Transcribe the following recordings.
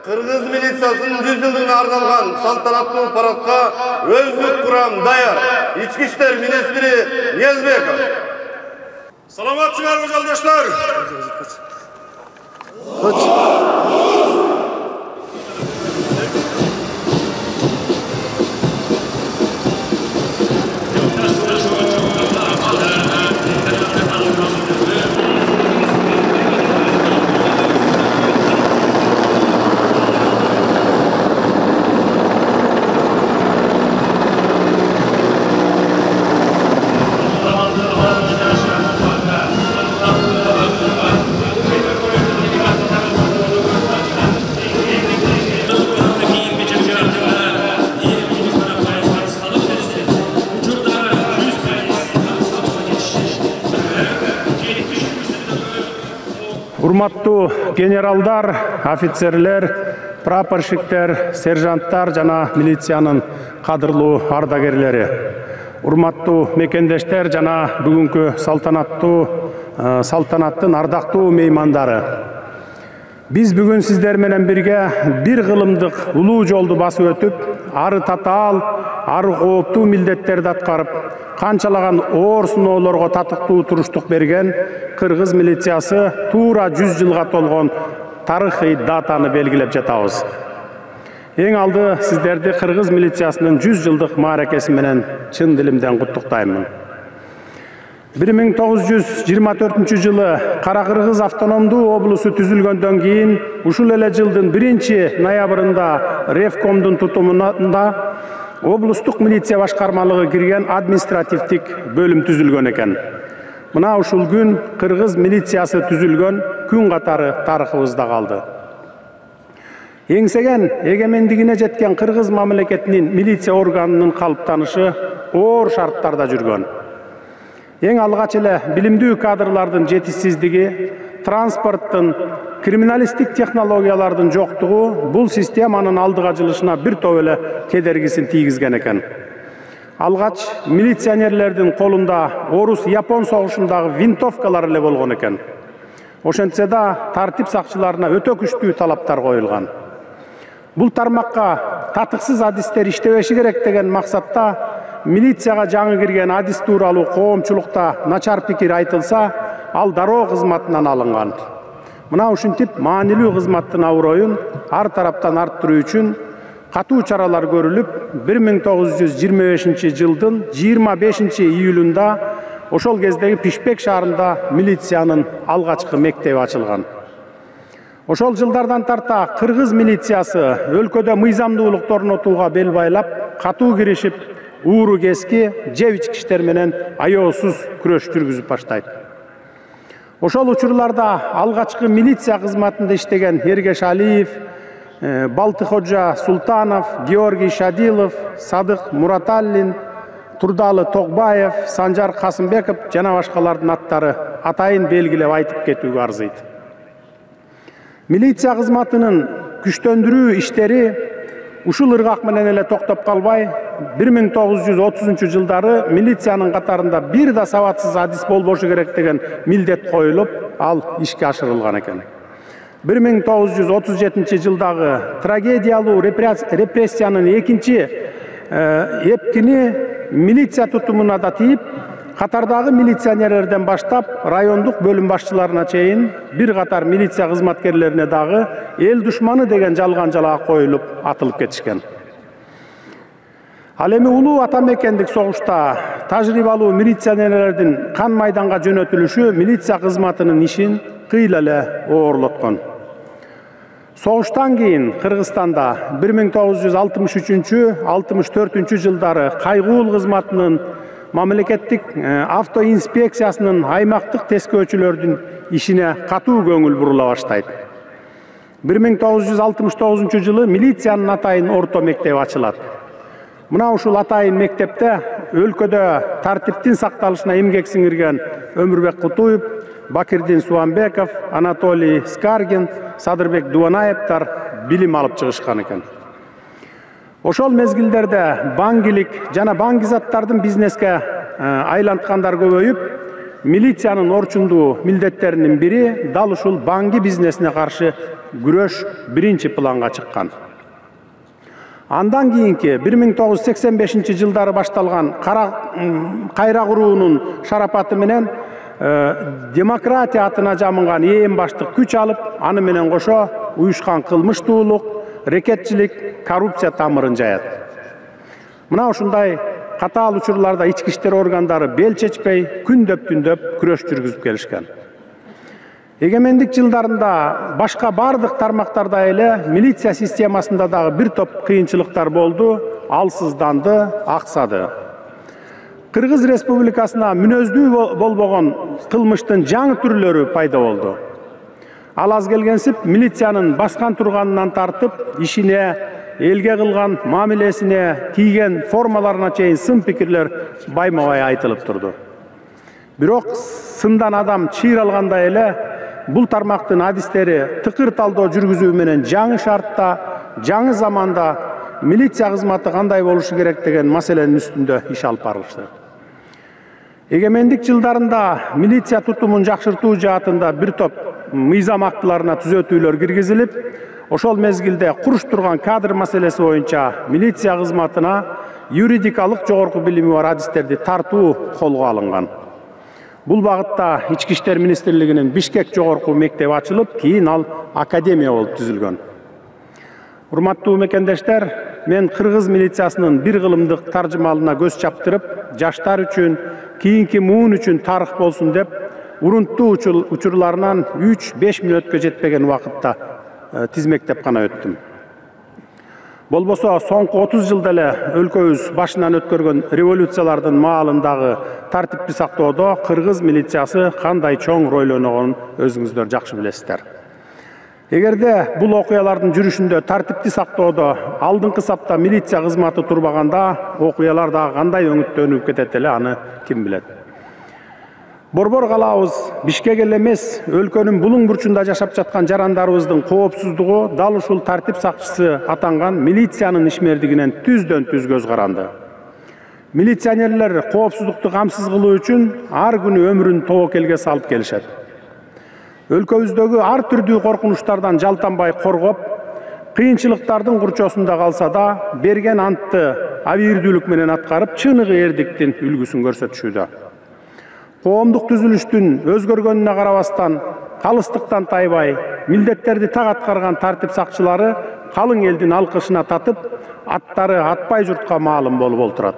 Kırgız militsiyasının 100 yılına arnalgan saltanatlı paradga özlük kuram dayar. İçki işler ministri Niyazbekov. Salamatçılar vatandaşlar. Урматтуу генералдар, офицерлер, прапорщиктер, сержанттар жана милициянын кадырлуу ардагерлери. Урматтуу мекендештер жана бүгүнкү салтанаттын ардактуу меймандары. Биз бүгүн сиздер менен бирге бир кылымдык улуу жолду басып өтүп, ары татаал, ары кооптуу милдеттерди аткарып, канчалаган оор сыноолорго татыктуу туруштук берген кыргыз милициясы туура 100 жылга толгон тарыхый датаны белгилеп жатабыз. Эң алды сиздерди кыргыз милициясынын 100 жылдык мааракеси менен чын дилимден куттуктаймын. 1924 жылы Кара Кыргыз автономдуу облусу түзүлгөндөн кийин ушул эле жылдын 1-ноябрында Ревкомдун тутумунда облустук милиция башкармалыгы кирген административдик бөлүм түзүлгөн экен. Мына ушул күн кыргыз милициясы түзүлгөн күн катары тарыхыбызда калды. Эңсеген эгемендигине жеткен кыргыз мамлекетинин милиция органынын калыптанышы оор шарттарда жүргөн. Эң алгач эле билимдүү кадрлардын жетишсиздиги, транспорттун, криминалистик технологиялардын жоктугу бул системанын алдыга жылышына бир топ эле кедергисин тийгизген экен. Алгач милиционерлердин колунда орус-япон согушундагы винтовкалар эле болгон экен. Ошентсе да тартип сакчыларына өтө күчтүү талаптар коюлган. Бул тармакка татыксыз адистер иштебеши керек деген максатта милицияга жаңы кирген адис тууралуу коомчулукта начар пикир айтылса, ал дароо кызматынан алынган. Мына ушинтип маанилүү кызматтын аброюн ар тараптан арттыруу үчүн катуу чаралар көрүлүп, 1925 жылдын 25 июлунда ошол кездеги Пишпек шаарында милициянын алгачкы мектеби ачылган. Ошол жылдардан тарта кыргыз милициясы өлкөдө мыйзамдуулук орнотууга бел байлап, катуу киришип, ууру кески, жеп ичкичтер менен аеосуз күрөш жүргүзүп баштайт. Ошол учурларда алгачкы милиция кызматында иштеген Эргеш Алиев, Балтыкожа Султанов, Георгий Шадилов, Садык Мураталлин, Турдалы Тогбаев, Санжар Касымбеков жана башкалардын аттары атайын белгилеп айтып кетүүгө арзыйт. Милиция кызматынын күчтөндүрүү иштери ушул ыргак менен эле токтоп калбай, 1930 жылдары милициянын катарында бир да сабатсыз адис болбошу керек деген милдет коюлуп, ал ишке ашырылган экен. 1937 жылдагы трагедиялуу репрессиянын экинчи эпкини милиция тутумуна да тийип, катардагы милиционерлерден баштап райондук бөлүм башчыларына чейин бир катар милиция кызматкерлерине дагы эл душманы деген жалган жалаа коюлуп атылып кетишкен. Ал эми улуу ата мекендик согушта тажрыйбалуу милиционерлердин кан майданга жөнөтүлүшү милиция кызматынын ишин кыйла эле оорлоткон. Согуштан кийин Кыргызстанда 1963-64 жылдары кайгуул кызматынын мамлекеттик автоинспекциясынын аймактык тескөөчүлөрдүн ишине катуу көңүл бурула баштайт. 1969 жылы милициянын атайын орто мектеби ачылат. Мына ушул атайын мектепте өлкөдө тартиптин сакталышына эмгек сиңирген Өмүрбек Кутуев, Бакирдин Суамбеков, Анатолий Скаргин, Садырбек Дуанаевтар билим алып чыгышкан экен. Ошол мезгилдерде баңгилик жана баңги заттардын бизнеске айланткандар көбөйүп, милициянын орчундуу милдеттеринин бири дал ушул баңги бизнесине каршы күрөш биринчи планга чыккан. Андан кийинки 1985 жылдары башталган кайра куруунун шарапаты менен демократия атына жамынган эң башты күч алып, аны менен кошо уюшкан кылмыштуулук, рекетчилик, коррупция тамырын жаят. Мына ушундай катаал учурларда ички иштер органдары бел чечпей, күндөп-түндөп күрөш жүргүзүп келишкен. Эгемендик жылдарында башка бардык тармактарда эле милиция системасында дагы бир топ кыйынчылыктар болду, алсызданды, аксады. Кыргыз Республикасына мүнөздүү болбогон кылмыштын жаңы түрлөрү пайда болду. Ал аз келгенсип милициянын баскан турганынан тартып, ишине, элге кылган мамилесине, кийген формаларына чейин сын пикирлер байма-бай айтылып турду. Бирок сындан адам чыйыр алгандай эле бул тармактын адистери тыкыр талдоо жүргүзүү менен жаңы шартта, жаңы заманда милиция кызматы кандай болушу керек деген маселенин үстүндө иш алып барылышты. Эгемендик жылдарында милиция тутумун жакшыртуу жаатында бир топ мыйзам актыларына түзөтүүлөр киргизилип, ошол мезгилде куруш турган кадр маселеси боюнча милиция кызматына юридикалык жогорку билими бар адистерди тартуу колго алынган. Бул багытта Ички иштер министрлигинин Бишкек жогорку мектеби ачылып, кийин ал академия болуп түзүлгөн. Урматтуу мекендештер, мен кыргыз милициясынын бир кылымдык таржымалына көз чаптырып, жаштар үчүн, кийинки муун үчүн тарых болсун деп, урунттуу учурларынан 3-5 мүнөткө жетпеген убакытта тизмектеп гана өттүм. Болбосо соңку 30 жылда эле өлкөбүз башынан өткөргөн революциялардын маалындагы тартипти сактоодо кыргыз милициясы кандай чоң роль ойногонун өзүңүздөр жакшы билесиздер. Эгерде бул окуялардын жүрүшүндө тартипти сактоодо алдыңкы сапта милиция кызматы турбаганда, окуялар дагы кандай өңүттөнүп кетет эле, аны ким билет. Борбор калаабыз Бишкек эле эмес, өлкөнүн булуң бурчунда жашап жаткан жарандарыбыздын коопсуздугу дал ушул тартип сакчысы атанган милициянын ишмердигинен түздөн-түз көз каранды. Милиционерлер коопсуздукту камсыз кылуу үчүн ар күнү өмүрүн тобокелге салып келишет. Өлкөбүздөгү ар түрдүү коркунучтардан жалтанбай коргоп, кыйынчылыктардын курчосунда калса да, берген антты абийирдүүлүк менен аткарып, чыныгы эрдиктин үлгүсүн көрсөтүшүүдө. Коомдук түзүлүштүн өзгөргөнүнө карабастан, калыстыктан тайбай, милдеттерди так аткарган тартип сакчылары калың элдин алкышына татып, аттары атпай журтка маалым болуп олтурат.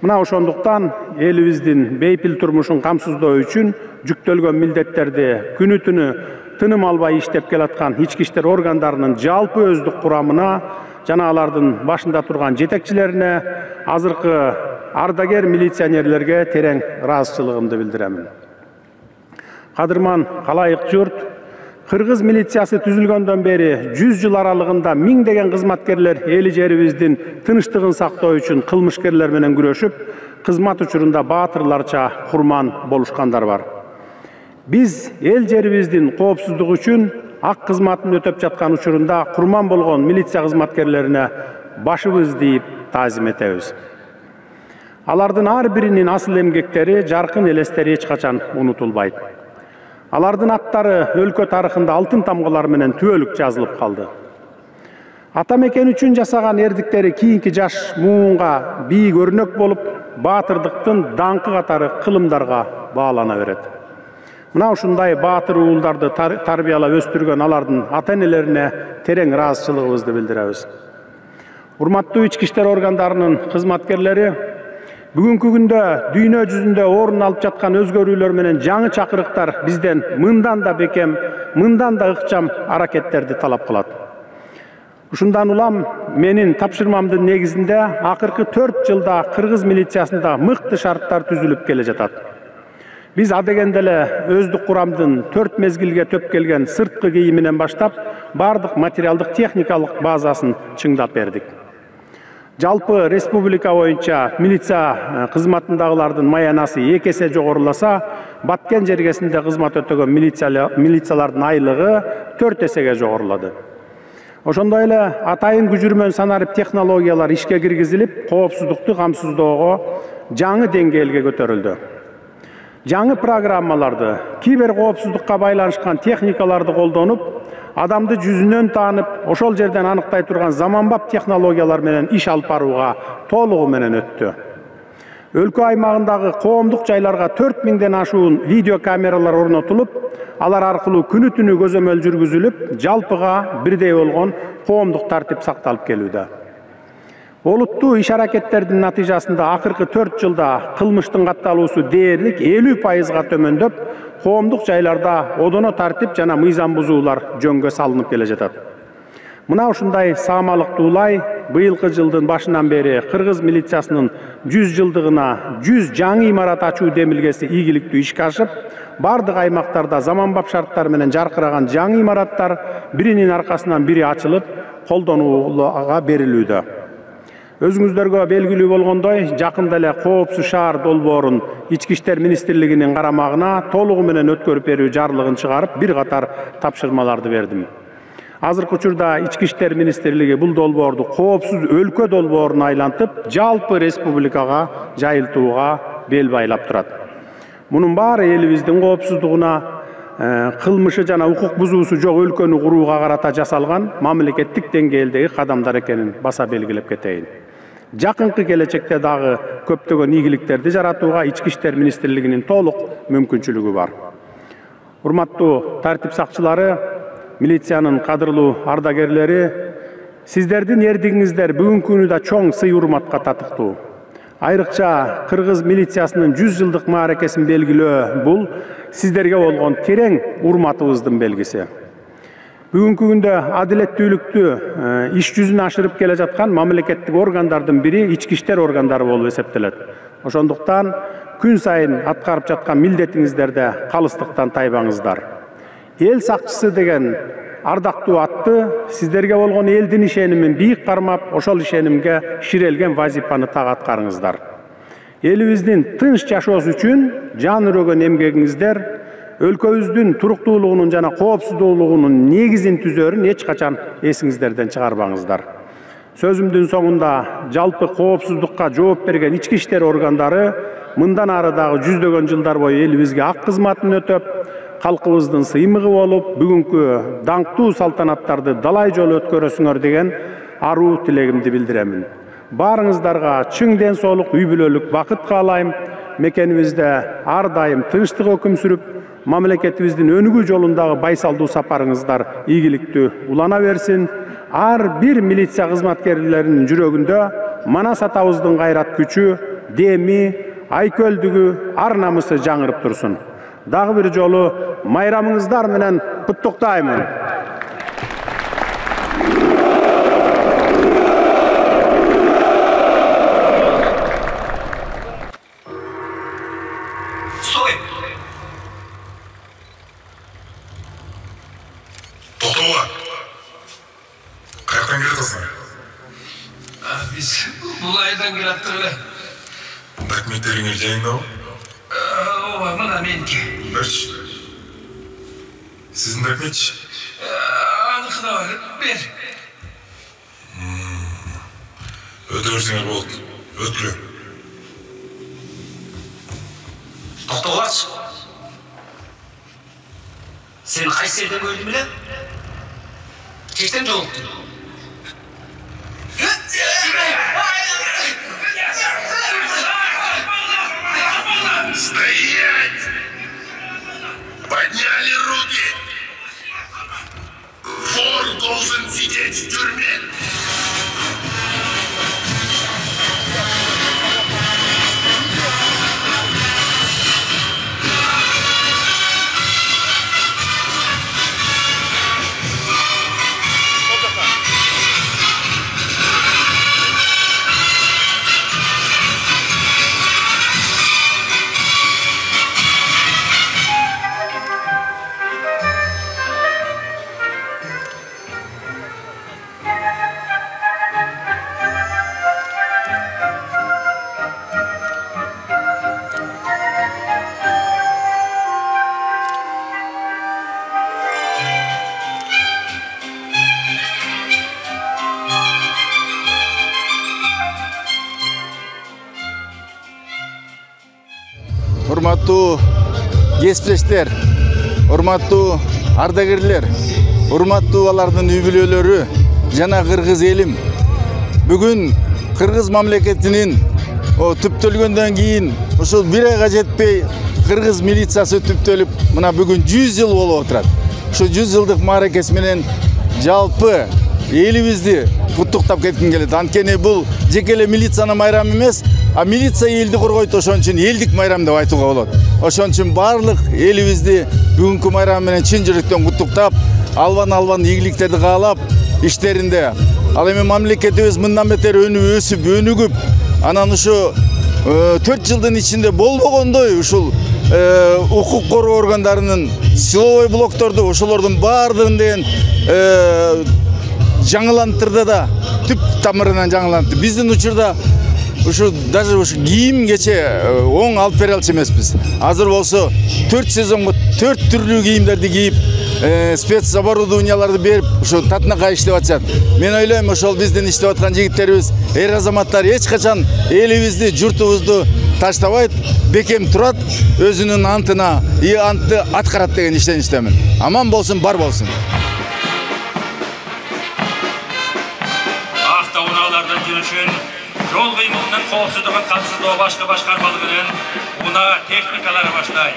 Мына ошондуктан элибиздин бейпил турмушун камсыздоо үчүн жүктөлгөн милдеттерди күнү-түнү тыным албай иштеп келаткан ички иштер органдарынын жалпы өздүк курамына жана алардын башында турган жетекчилерине, азыркы ардагер милиционерлерге терең ыраазычылыгымды билдиремин. Кадырман калайык журт, кыргыз милициясы түзүлгөндөн бери 100 жыл аралыгында миңдеген кызматкерлер эли жерибиздин тынычтыгын сактоо үчүн кылмышкерлер менен күрөшүп, кызмат учурунда баатырларча курман болушкандар бар. Биз эл жерибиздин коопсуздугу үчүн ак кызматын өтөп жаткан учурунда курман болгон милиция кызматкерлерине башыбыз ийип таазим этебиз. Алардын ар биринин асыл эмгектери, жаркын элестери эч качан унутулбайт. Алардын аттары өлкө тарыхында алтын тамгалар менен түбөлүк жазылып калды. Ата мекен үчүн жасаган эрдиктери кийинки жаш муунга бийик өрнөк болуп, баатырдыктын даңкы катары кылымдарга баалана берет. Мына ушундай баатыр уулдарды тарбиялап өстүргөн алардын ата-энелерине терең ыраазычылыгыбызды билдиребиз. Урматтуу ички иштер органдарынын кызматкерлери, бүгүнкү күндө дүйнө жүзүндө орун алып жаткан өзгөрүүлөр менен жаңы чакырыктар бизден мындан да бекем, мындан да ыкчам аракеттерди талап кылат. Ушундан улам менин тапшырмамдын негизинде акыркы 4 жылда кыргыз милициясында мыкты шарттар түзүлүп келе жатат. Биз адегенде эле өздүк курамдын 4 мезгилге төп келген сырткы кийиминен баштап, бардык материалдык техникалык базасын чыңдап бердик. Жалпы республика боюнча милиция кызматындагылардын маянасы 2 эсе жогоруласа, Баткен жергесинде кызмат өтөгөн милициялардын айлыгы 4 эсеге жогорулады. Ошондой эле атайын күжүрмөн санарип технологиялар ишке киргизилип, коопсуздукту камсыздоого жаңы деңгээлге көтөрүлдү. жаңы программаларды, кибер коопсуздукка байланышкан техникаларды колдонуп, адамды жүзүнөн таанып, ошол жерден аныктай турган заманбап технологиялар менен иш алып барууга толугу менен өттү. Өлкө аймагындагы коомдук жайларга 4000ден ашуун видео камералар орнотулуп, алар аркылуу күнү түнү көзөмөл жүргүзүлүп, жалпыга бирдей болгон коомдук тартип сакталып келүүдө. Олуттуу иш-аракеттердин натыйжасында акыркы 4 жылда кылмыштын катталуусу дээрлик 50%га төмөндөп, коомдук жайларда одоно тартип жана мыйзам бузуулар жөнгө салынып келе жатат. Мына ушундай саамалыктуулай быйылкы жылдын башынан бери кыргыз милициясынын 100 жылдыгына 100 жаңы имарат ачуу демилгеси ийгиликтүү ишке ашып, бардык аймактарда заманбап шарттар менен жаркыраган жаңы имараттар биринин аркасынан бири ачылып, колдонууга берилүүдө. Өзүңүздөргө белгилүү болгондой, жакында эле Коопсуз шаар долбоорун Ички иштер министрлигинин карамагына толугу менен өткөрүп берүү жарлыгын чыгарып, бир катар тапшырмаларды бердим. Азыркы учурда Ички иштер министрлиги бул долбоорду коопсуз өлкө долбооруна айлантып, жалпы республикага жайылтууга бел байлап турат. Мунун баары элибиздин коопсуздугуна, кылмышы жана укук бузуусу жок өлкөнү курууга карата жасалган мамлекеттик деңгээлдеги кадамдар экенин баса белгилеп кетейин. Жакынкы келечекте дагы көптөгөн ийгиликтерди жаратууга Ички иштер министрлигинин толук мүмкүнчүлүгү бар. Урматтуу тартип сакчылары, милициянын кадырлуу ардагерлери, сиздердин эрдигиңиздер бүгүнкү күнү чоң сый урматка татыктуу. Айрыкча кыргыз милициясынын 100 жылдык мааракесин белгилөө бул сиздерге болгон терең урматыбыздын белгиси. Бүгүнкү күндө адилеттүүлүктү иш жүзүнө ашырып келе жаткан мамлекеттик органдардын бири ички иштер органдары болуп эсептелет. Ошондуктан күн сайын аткарып жаткан милдетиңиздерде калыстыктан тайбаңыздар. Эл сакчысы деген ардактуу атты сиздерге болгон элдин ишенимин бийик кармап, ошол ишенимге ширелген вазифаны так аткарыңыздар. Элибиздин тынч жашоосу үчүн жан өрөгөн эмгегиңиздер өлкөбүздүн туруктуулугунун жана коопсуздуулугунун негизин түзөрүн эч качан эсиңиздерден чыгарбаңыздар. Сөзүмдүн соңунда жалпы коопсуздукка жооп берген ички иштер органдары мындан ары дагы жүздөгөн жылдар бою элибизге ак кызматын өтөп, калкыбыздын сыймыгы болуп, бүгүнкү даңктуу салтанаттарды далай жолу өткөрөсүңөр деген аруу тилегимди билдиремин. Барыңыздарга чың ден соолук, үй бүлөлүк бакыт каалайм. Мекенибизде ар дайым тынчтык өкүм сүрүп, мамлекетибиздин өнүгүү жолундагы байсалдуу сапарыңыздар ийгиликтүү улана берсин. Ар бир милиция кызматкерлеринин жүрөгүндө Манас атабыздын кайрат күчү, деми, айкөлдүгү, ар намысы жаңырып турсун. Дагы бир жолу майрамыңыздар менен куттуктаймын. Стой! Тоқтауға! Қаяқтан келе жатасың? Biz бұл айдан келіп тұрды. Документтеріңе жайында ғой? Мына менікі. Берші. Сіздің документші? Анықы да бар, бер. Өте берсеңер болды. Өткілем. Тоқтауғашы. Сен қайсы жерден көрдің біле? Кештен жолықтың. Стоять! Подняли руки! Вор должен сидеть в тюрьме! урматтуу кесиптештер, урматтуу ардагерлер, урматтуу алардын үй бүлөлөрү жана кыргыз элим. Бүгүн кыргыз мамлекетинин түптөлгөндөн кийин ушул бир айга жетпей кыргыз милициясы түптөлүп, мына бүгүн 100 жыл болуп отурат. Ушу 100 жылдык мааракеси менен жалпы элибизди куттуктап кетким келет. Анткени бул жеке эле милициянын майрамы эмес, а милиция элди коргойт, ошон үчүн элдик майрам деп айтууга болот. Ошон үчүн барлык элибизди бүгүнкү майрам менен чын жүрөктөн куттуктап, албан ийгиликтерди каалап, иштеринде. Ал эми мамлекетибиз мындан бетер өсүп, өнүгүп, анан ушу 4 жылдын ичинде болбогондой ушул укук коргоо органдарынын силовой блокторду ошолордун баардыгын деген жаңылантырды да, түп тамырынан жаңылантты. Биздин учурда ушу даже ушу кийим кече оң алып бере алчу эмеспиз. Азыр болсо 4 сезонго 4 түрлүү кийимдерди кийип, спецоборудованияларды берип, ушу татынакай иштеп атышат. Мен ойлойм, ошол биздин иштеп аткан жигиттерибиз, эр азаматтар эч качан элибизди, журтубузду таштабайт, бекем турат, өзүнүн антына антты аткарат деген иштеништемин. Аман болсун, бар болсун. Автоунаалардан жүрүшүн, жол кыймылынын коопсуздугун камсыздоо башкы башкармалыгынын унаа техникалары баштайт.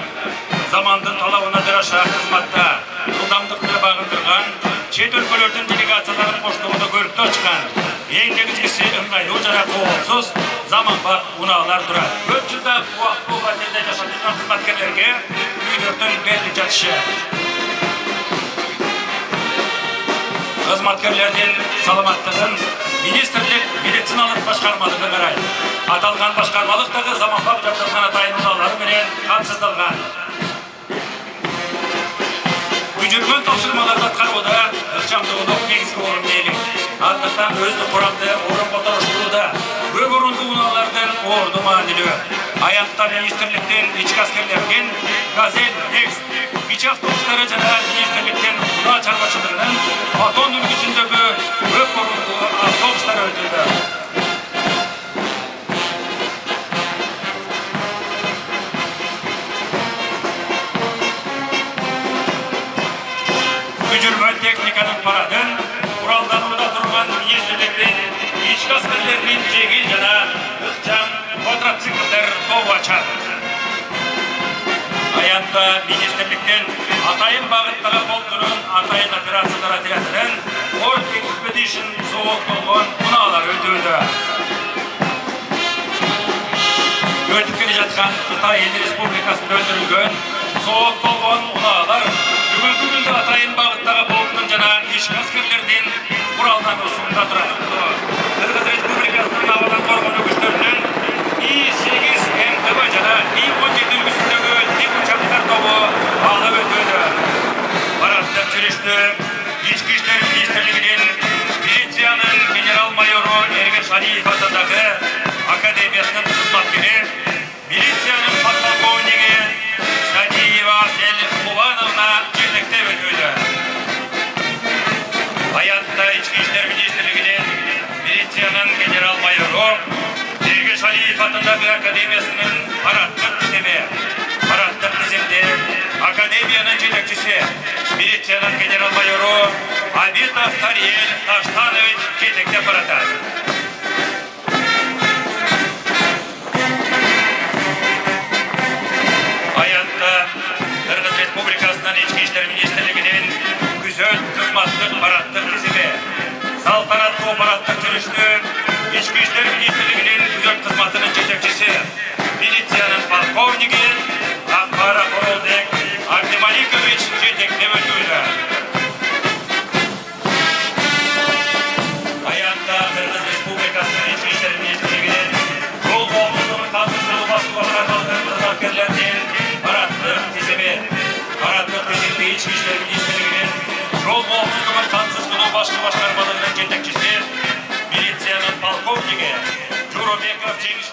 Замандын талабына жараша кызматта ылдамдыкты багындырган, чет өлкөлөрдүн делегацияларын коштугунда көрүктүү ачкан, эң негизгиси ыңгайлуу жана коопсуз заманбап унаалар турат. Көп жылда убактылуу батирде жашап жүргөн кызматкерлерге үйлөрдөн берилип жатышы. Кызматкерлердин саламаттыгын министрлик медициналык башкармалыгы карайт. Аталган башкармалык дагы заманбап жабдылган атайын унаалары менен камсыздалган. Жүргөн тапшырмаларды аткарууда ыкчамдуулук негизги орун ээлик. Андыктан өздүк курамды орун которуштурууда көп орунду унаалардын орду маанилүү. Аянтта министрликтен ички аскерлердин Газель, Next, кичи автобустары жана министрликтен унаа чарбачылыгынын Батон үлгүсүндөгү көп орунду автобустар өтүлдү. Жүргөн техниканын парадын куралданууда турган министрликтин ички аскерлеринин жеңил жана ыкчам квадроциклдер тобу ачат. Аянтта министрликтен атайын багыттагы полкунун атайын операциялар отрядынын Ford Expedition соолук болгон унаалар өтүүдө. Өтүп келе жаткан Кытай Эл Республикасында өндүрүлгөн соолук болгон унаалар бүгүнкү күндө атайын багыттагы полктун жана ички аскерлердин куралдануусунда турат. Кыргыз Республикасынын абадан коргонуу күчтөрүнүн И-8 МТБ жана И-17 үлгүсүндөгү тик учактар тобу алып өтүүдө. Парадтык жүрүштү Ички иштер министрлигинин милициянын генерал-майору Эргеш Алиев атындагы академиясынын кызматкери, милициянын подполковниги Садиева Селихмувановна жетектеп өтүүдө. Аянтта ички иштер министрлигинин милициянын генерал-майору Эргеш Алиев атындагы академиясынын парадтык тизими, парадтык тизимде академиянын жетекчиси, милициянын генерал-майору Абитов Тариел Таштанович жетектеп баратат. Аянтта Кыргыз Республикасынын ички иштер министрлигинин күзөт кызматтык парадтык тизими, салтанаттуу парадтык жүрүштү ички иштер министрлигинин күзөт кызматынын жетекчиси, милициянын полковниги Акбаров Оролбек Абдималикович жетектеп өтүүдө. Аянтта Кыргыз Республикасынын ички иштер министрлигинин жол коопсуздугун камсыздоо башкармалыгынын кызматкерлеринин парадтык тизими, парадтык тизимде ички иштер министрлигинин жол коопсуздугун камсыздоо башкармалыгынын жетекчиси, милициянын полковниги Журабеков Жеңиш